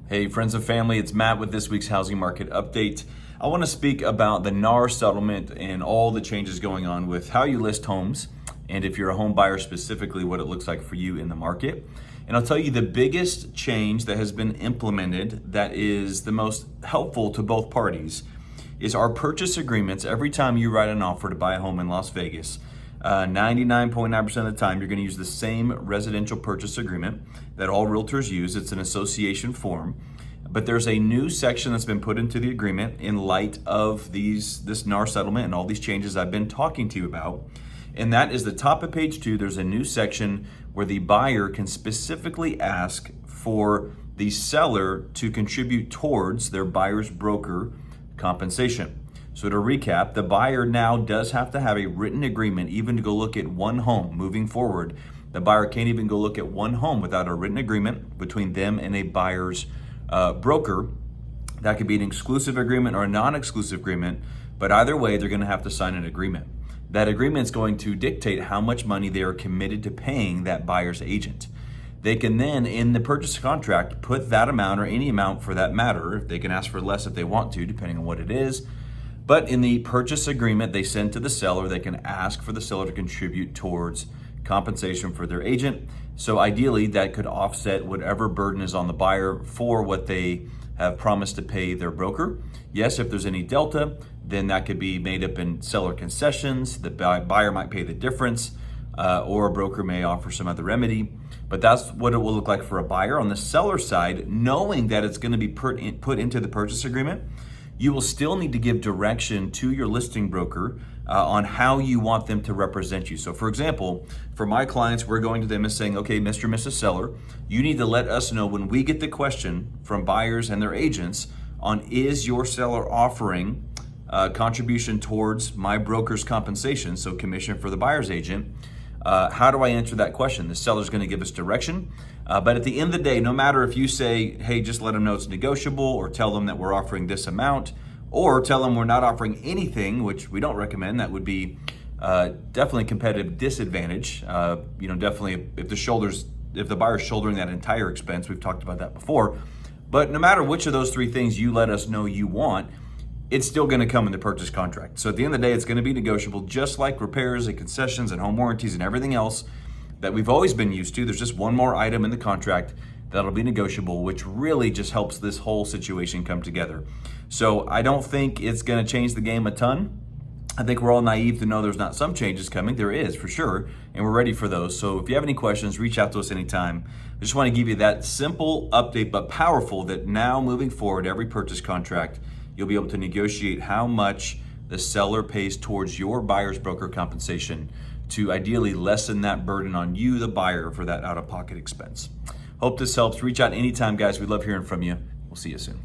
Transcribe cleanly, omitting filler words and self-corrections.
Hey friends and family, it's Matt with this week's housing market update. I want to speak about the NAR settlement and all the changes going on with how you list homes, and if you're a home buyer specifically, what it looks like for you in the market. And I'll tell you the biggest change that has been implemented that is the most helpful to both parties is our purchase agreements. Every time you write an offer to buy a home in Las Vegas, 99.9% of the time, you're going to use the same residential purchase agreement that all realtors use. It's an association form, but there's a new section that's been put into the agreement in light of this NAR settlement and all these changes I've been talking to you about. And that is the top of page 2. There's a new section where the buyer can specifically ask for the seller to contribute towards their buyer's broker compensation. So to recap, the buyer now does have to have a written agreement even to go look at one home. Moving forward, the buyer can't even go look at one home without a written agreement between them and a buyer's broker. That could be an exclusive agreement or a non-exclusive agreement, but either way, they're going to have to sign an agreement. That agreement is going to dictate how much money they are committed to paying that buyer's agent. They can then, in the purchase contract, put that amount or any amount for that matter. They can ask for less if they want to, depending on what it is. But in the purchase agreement they send to the seller, they can ask for the seller to contribute towards compensation for their agent. So ideally, that could offset whatever burden is on the buyer for what they have promised to pay their broker. Yes, if there's any delta, then that could be made up in seller concessions. The buyer might pay the difference, or a broker may offer some other remedy. But that's what it will look like for a buyer. On the seller side, knowing that it's going to be put into the purchase agreement, you will still need to give direction to your listing broker on how you want them to represent you. So for example, for my clients, we're going to them and saying, okay, Mr. and Mrs. Seller, you need to let us know when we get the question from buyers and their agents on is your seller offering contribution towards my broker's compensation, so commission for the buyer's agent. How do I answer that question? The seller's going to give us direction. But at the end of the day, no matter if you say, hey, just let them know it's negotiable, or tell them that we're offering this amount, or tell them we're not offering anything, which we don't recommend, that would be definitely a competitive disadvantage. Definitely if the buyer's shouldering that entire expense, we've talked about that before. But no matter which of those three things you let us know you want, it's still going to come in the purchase contract. So at the end of the day, it's going to be negotiable, just like repairs and concessions and home warranties and everything else that we've always been used to. There's just one more item in the contract that'll be negotiable, which really just helps this whole situation come together. So I don't think it's going to change the game a ton. I think we're all naive to know there's not some changes coming. There is, for sure, and we're ready for those. So if you have any questions, reach out to us anytime. I just want to give you that simple update, but powerful, that now moving forward, every purchase contract, you'll be able to negotiate how much the seller pays towards your buyer's broker compensation to ideally lessen that burden on you, the buyer, for that out-of-pocket expense. Hope this helps. Reach out anytime, guys. We love hearing from you. We'll see you soon.